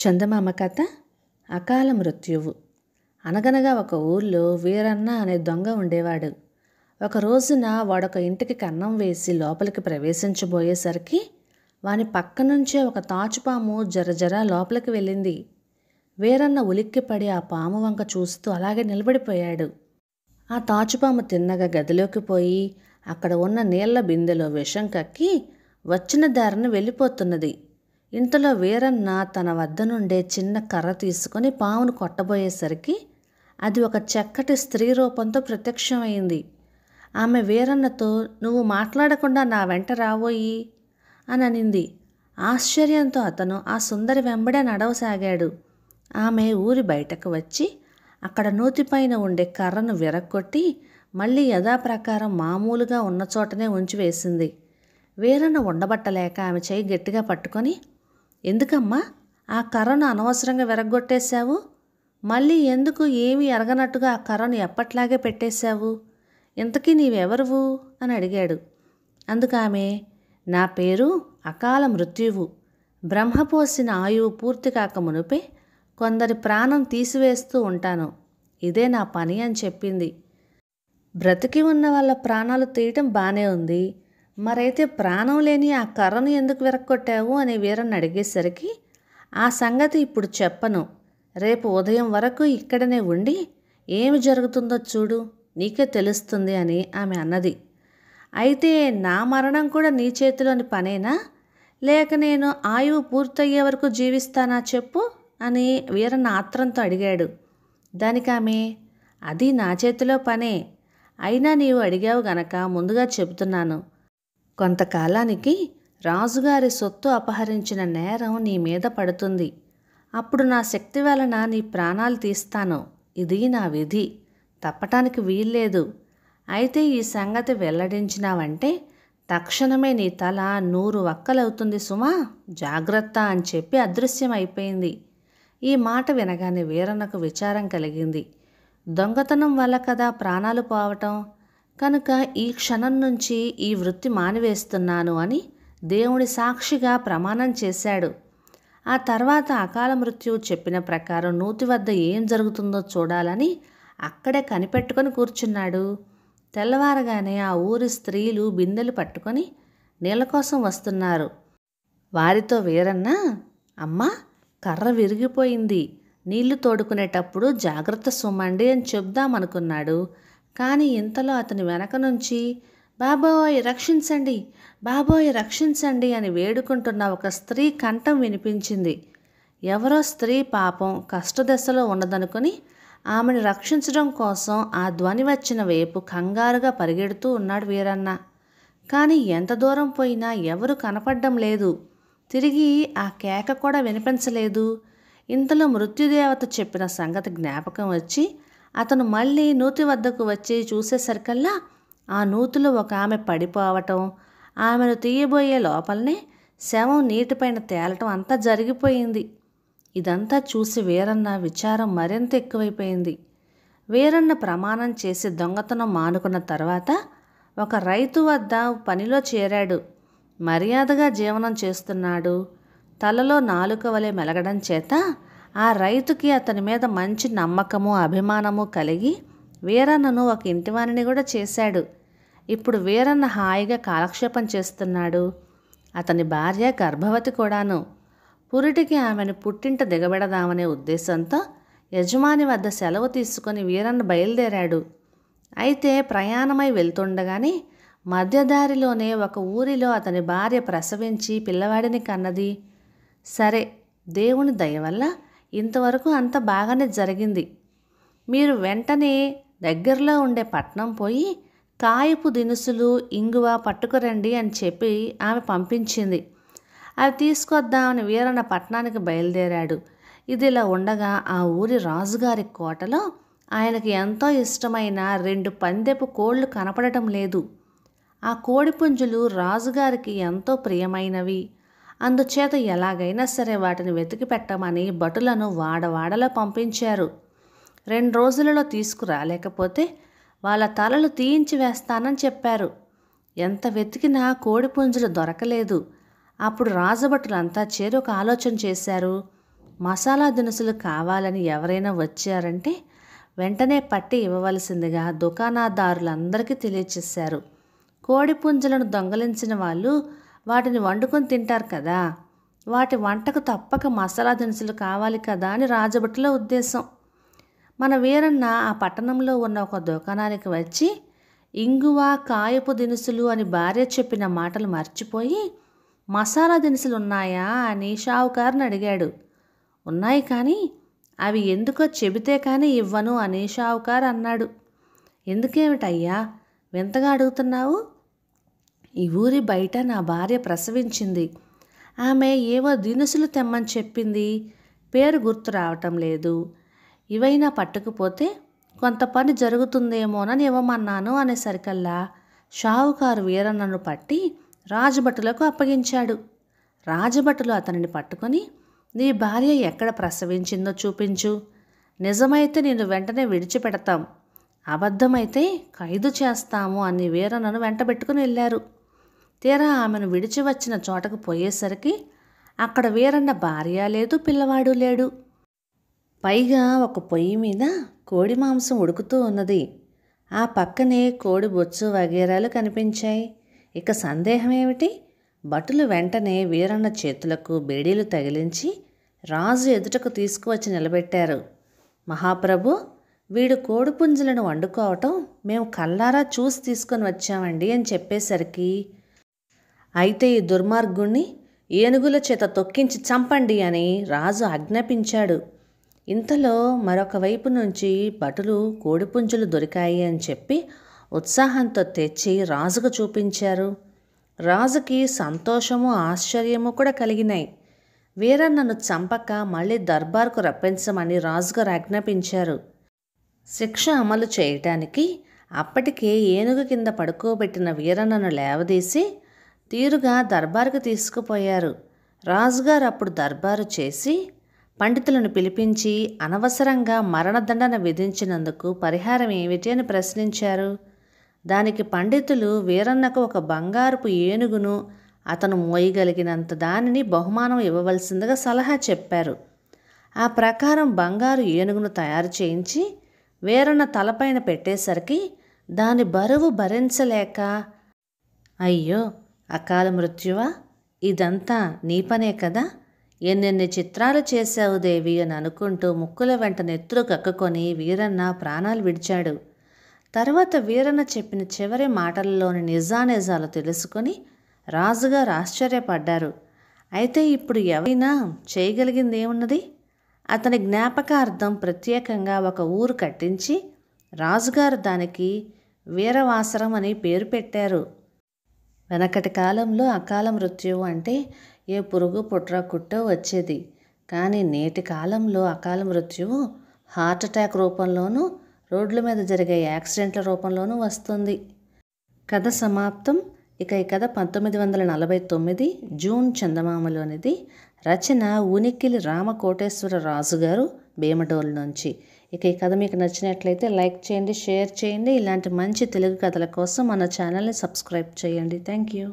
చందమామ కథ అకాల మృత్యువు. అనగనగా ఒక ఊర్లో వీరన్న అనే దొంగ ఉండేవాడు. ఒక రోజున వాడొక ఇంటికి కన్నం వేసి లోపలికి ప్రవేశించబోయేసరికి వాని పక్క నుంచే ఒక తాచుపాము జరజర లోపలికి వెళ్ళింది. వీరన్న ఉలిక్కిపడి ఆ పాము వంక చూస్తూ అలాగే నిలబడిపోయాడు. ఆ తాచుపాము తిన్నగా గదిలోకి పోయి అక్కడ ఉన్న నీళ్ల బిందెలో విషం కక్కి వచ్చిన దారిని వెళ్ళిపోతున్నది. ఇంతలో వీరన్న తన వద్ద నుండే చిన్న కర్ర తీసుకొని పామును కొట్టబోయేసరికి అది ఒక చక్కటి స్త్రీ రూపంతో ప్రత్యక్షమైంది. ఆమె వీరన్నతో, "నువ్వు మాట్లాడకుండా నా వెంట రావోయి" అని అనింది. ఆశ్చర్యంతో అతను ఆ సుందరి వెంబడే నడవసాగాడు. ఆమె ఊరి బయటకు వచ్చి అక్కడ నూతిపైన ఉండే కర్రను విరగ్గొట్టి మళ్ళీ యథాప్రకారం మామూలుగా ఉన్న చోటనే ఉంచి వేసింది. వీరన్న ఉండబట్టలేక ఆమె చేయి గట్టిగా పట్టుకొని, "ఎందుకమ్మా ఆ కర్రను అనవసరంగా విరగ్గొట్టేశావు? మళ్ళీ ఎందుకు ఏమీ ఎరగనట్టుగా ఆ కర్రను ఎప్పట్లాగే పెట్టేశావు? ఇంతకీ నీవెవరువు?" అని అడిగాడు. అందుకు ఆమె, "నా పేరు అకాల మృత్యువు. బ్రహ్మపోసిన ఆయువు పూర్తి కాక మునుపే కొందరి ప్రాణం తీసివేస్తూ ఉంటాను. ఇదే నా పని" అని చెప్పింది. బ్రతికి ఉన్న వాళ్ళ ప్రాణాలు తీయటం బానే ఉంది, మరైతే ప్రాణం లేని ఆ కర్రను ఎందుకు విరక్కొట్టావు అని వీరన్న అడిగేసరికి, "ఆ సంగతి ఇప్పుడు చెప్పను. రేపు ఉదయం వరకు ఇక్కడనే ఉండి ఏమి జరుగుతుందో చూడు, నీకే తెలుస్తుంది" అని ఆమె అన్నది. "అయితే నా మరణం కూడా నీ చేతిలోని పనేనా? లేక నేను ఆయువు పూర్తయ్యే వరకు జీవిస్తానా చెప్పు" అని వీరన్న ఆత్రంతో అడిగాడు. దానికి ఆమె, "అది నా చేతిలో పనే. అయినా నీవు అడిగావు గనక ముందుగా చెబుతున్నాను. కొంతకాలానికి రాజుగారి సొత్తు అపహరించిన నేరం నీ మీద పడుతుంది. అప్పుడు నా శక్తి వలన నీ ప్రాణాలు తీస్తాను. ఇది నా విధి, తప్పటానికి వీల్లేదు. అయితే ఈ సంగతి వెల్లడించినావంటే తక్షణమే నీ తల 100 వక్కలవుతుంది సుమా, జాగ్రత్త" అని చెప్పి అదృశ్యమైపోయింది. ఈ మాట వినగానే వీరన్నకు విచారం కలిగింది. దొంగతనం వల్ల కదా ప్రాణాలు పోవటం, కనుక ఈ క్షణం నుంచి ఈ వృత్తి మానివేస్తున్నాను అని దేవుడి సాక్షిగా ప్రమాణం చేశాడు. ఆ తర్వాత అకాల మృత్యువు చెప్పిన ప్రకారం నూతి వద్ద ఏం జరుగుతుందో చూడాలని అక్కడే కనిపెట్టుకొని కూర్చున్నాడు. తెల్లవారగానే ఆ ఊరి స్త్రీలు బిందెలు పట్టుకొని నీళ్ళ కోసం వస్తున్నారు. వారితో వీరన్న, "అమ్మా, కర్ర విరిగిపోయింది, నీళ్లు తోడుకునేటప్పుడు జాగ్రత్త సుమ్మండి" అని చెప్దామనుకున్నాడు. కానీ ఇంతలో అతని వెనక నుంచి, "బాబోయ్ రక్షించండి, బాబోయ్ రక్షించండి" అని వేడుకుంటున్న ఒక స్త్రీ కంఠం వినిపించింది. ఎవరో స్త్రీ పాపం కష్టదశలో ఉన్నదనుకుని ఆమెను రక్షించడం కోసం ఆ ధ్వని వచ్చిన వైపు కంగారుగా పరిగెడుతూ ఉన్నాడు వీరన్న. కానీ ఎంత దూరం పోయినా ఎవరు కనపడ్డం లేదు. తిరిగి ఆ కేక కూడా వినిపించలేదు. ఇంతలో మృత్యుదేవత చెప్పిన సంగతి జ్ఞాపకం వచ్చి అతను మళ్ళీ నూతి వద్దకు వచ్చి చూసేసరికల్లా ఆ నూతిలో ఒక ఆమె పడిపోవటం, ఆమెను తీయబోయే లోపలనే శవం నీటిపైన తేలటం అంతా జరిగిపోయింది. ఇదంతా చూసి వీరన్న విచారం మరింత ఎక్కువైపోయింది. వీరన్న ప్రమాణం చేసి దొంగతనం మానుకున్న తర్వాత ఒక రైతు వద్ద పనిలో చేరాడు. మర్యాదగా జీవనం చేస్తున్నాడు. తలలో నాలుక వలె మెలగడం చేత ఆ రైతుకి అతని మీద మంచి నమ్మకము అభిమానము కలిగి వీరన్నను ఒక ఇంటివాణిని కూడా చేశాడు. ఇప్పుడు వీరన్న హాయిగా కాలక్షేపం చేస్తున్నాడు. అతని భార్య గర్భవతి కూడాను. పురిటికి ఆమెను పుట్టింట దిగబెడదామనే ఉద్దేశంతో యజమాని వద్ద సెలవు తీసుకొని వీరన్న బయలుదేరాడు. అయితే ప్రయాణమై వెళ్తుండగానే మధ్యదారిలోనే ఒక ఊరిలో అతని భార్య ప్రసవించి పిల్లవాడిని కన్నది. సరే, దేవుని దయ వల్ల ఇంతవరకు అంత బాగానే జరిగింది. మీరు వెంటనే దగ్గరలో ఉండే పట్నం పోయి కాయపు దినుసులు, ఇంగువ పట్టుకురండి అని చెప్పి ఆమె పంపించింది. అవి తీసుకొద్దామని వీరన్న పట్నానికి బయలుదేరాడు. ఇదిలా ఉండగా ఆ ఊరి రాజుగారి కోటలో ఆయనకి ఎంతో ఇష్టమైన 2 పందెపు కోళ్లు కనపడటం లేదు. ఆ కోడిపుంజులు రాజుగారికి ఎంతో ప్రియమైనవి. అందుచేత ఎలాగైనా సరే వాటిని వెతికి పెట్టమని భటులను వాడవాడలో పంపించారు. 2 రోజులలో తీసుకురాలేకపోతే వాళ్ళ తలలు తీయించి వేస్తానని చెప్పారు. ఎంత వెతికినా కోడిపుంజులు దొరకలేదు. అప్పుడు రాజభటులంతా చేరి ఒక ఆలోచన చేశారు. మసాలా దినుసులు కావాలని ఎవరైనా వచ్చారంటే వెంటనే పట్టి ఇవ్వవలసిందిగా దుకాణదారులందరికీ తెలియచేశారు. కోడి పుంజులను దొంగలించిన వాళ్ళు వాటిని వండుకొని తింటారు కదా, వాటి వంటకు తప్పక మసాలా దినుసులు కావాలి కదా అని రాజభటుల ఉద్దేశం. మన వీరన్న ఆ పట్టణంలో ఉన్న ఒక దుకాణానికి వచ్చి ఇంగువ, కాయపు దినుసులు అని భార్య చెప్పిన మాటలు మర్చిపోయి మసాలా దినుసులు ఉన్నాయా అని షావుకారుని అడిగాడు. ఉన్నాయి, కానీ అవి ఎందుకో చెబితే కానీ ఇవ్వను అని షావుకారు అన్నాడు. ఎందుకేమిటయ్యా వింతగా అడుగుతున్నావు? ఈ ఊరి బయట నా భార్య ప్రసవించింది. ఆమె ఏవో దినుసులు తెమ్మని చెప్పింది, పేరు గుర్తు రావటం లేదు. ఇవైనా పట్టుకుపోతే కొంత పని జరుగుతుందేమోనని ఇవ్వమన్నాను అనేసరికల్లా షావుకారు వీరన్నను పట్టి రాజభటులకు అప్పగించాడు. రాజభటులు అతనిని పట్టుకొని, నీ భార్య ఎక్కడ ప్రసవించిందో చూపించు. నిజమైతే నేను వెంటనే విడిచిపెడతాం, అబద్ధమైతే ఖైదు చేస్తాము అని వీరన్నను వెంటబెట్టుకుని వెళ్ళారు. తీరా ఆమెను విడిచి వచ్చిన చోటకు పోయేసరికి అక్కడ వీరన్న భార్య లేదు, పిల్లవాడు లేడు. పైగా ఒక పొయ్యి మీద కోడి మాంసం ఉడుకుతూ ఉన్నది. ఆ పక్కనే కోడి బొచ్చు వగేరాలు కనిపించాయి. ఇక సందేహం ఏమిటి? భటులు వెంటనే వీరన్న చేతులకు బేడీలు తగిలించి రాజు ఎదుటకు తీసుకువచ్చి నిలబెట్టారు. మహాప్రభు, వీడు కోడిపుంజులను వండుకోవటం మేము కల్లారా చూసి తీసుకొని వచ్చామండి అని చెప్పేసరికి, అయితే ఈ దుర్మార్గుణ్ణి ఏనుగుల చేత తొక్కించి చంపండి అని రాజు ఆజ్ఞాపించాడు. ఇంతలో మరొక వైపు నుంచి భటులు కోడిపుంజులు దొరికాయి అని చెప్పి ఉత్సాహంతో తెచ్చి రాజుకు చూపించారు. రాజుకి సంతోషము, ఆశ్చర్యము కూడా కలిగినాయి. వీరన్నను చంపక మళ్ళీ దర్బార్కు రప్పించమని రాజుగారు ఆజ్ఞాపించారు. శిక్ష అమలు చేయటానికి అప్పటికే ఏనుగు కింద పడుకోబెట్టిన వీరన్నను లేవదీసి తీరుగా దర్బారుకు తీసుకుపోయారు. రాజుగారు అప్పుడు దర్బారు చేసి పండితులను పిలిపించి అనవసరంగా మరణదండన విధించినందుకు పరిహారం ఏమిటి అని ప్రశ్నించారు. దానికి పండితులు వీరన్నకు ఒక బంగారపు ఏనుగును, అతను మోయగలిగినంత దానిని బహుమానం ఇవ్వవలసిందిగా సలహా చెప్పారు. ఆ ప్రకారం బంగారు ఏనుగును తయారు చేయించి వీరన్న తలపైన పెట్టేసరికి దాని బరువు భరించలేక, అయ్యో అకాల మృత్యువా, ఇదంతా నీ పనే కదా, ఎన్నెన్ని చిత్రాలు చేశావు దేవి అని అనుకుంటూ ముక్కుల వెంట నెత్తురు కక్కుకొని వీరన్న ప్రాణాలు విడిచాడు. తర్వాత వీరన్న చెప్పిన చివరి మాటలలోని నిజానిజాలు తెలుసుకొని రాజుగారు ఆశ్చర్యపడ్డారు. అయితే ఇప్పుడు ఎవరైనా చేయగలిగింది ఏమున్నది? అతని జ్ఞాపకార్థం ప్రత్యేకంగా ఒక ఊరు కట్టించి రాజుగారు దానికి వీరవాసరం అని పేరు పెట్టారు. వెనకటి కాలంలో అకాల మృత్యువు అంటే ఏ పురుగు పుట్ర కుట్టో వచ్చేది. కానీ నేటి కాలంలో అకాల మృత్యువు హార్ట్ అటాక్ రూపంలోనూ, రోడ్ల మీద జరిగే యాక్సిడెంట్ల రూపంలోనూ వస్తుంది. కథ సమాప్తం. ఇక ఈ కథ 1949 జూన్ చందమామలోనిది. రచన ఉనికిలి రామకోటేశ్వర రాజు గారు, భీమడోలు నుంచి. ఇక ఈ కథ మీకు నచ్చినట్లయితే లైక్ చేయండి, షేర్ చేయండి. ఇలాంటి మంచి తెలుగు కథల కోసం మన ఛానల్ని సబ్స్క్రైబ్ చేయండి. Thank you.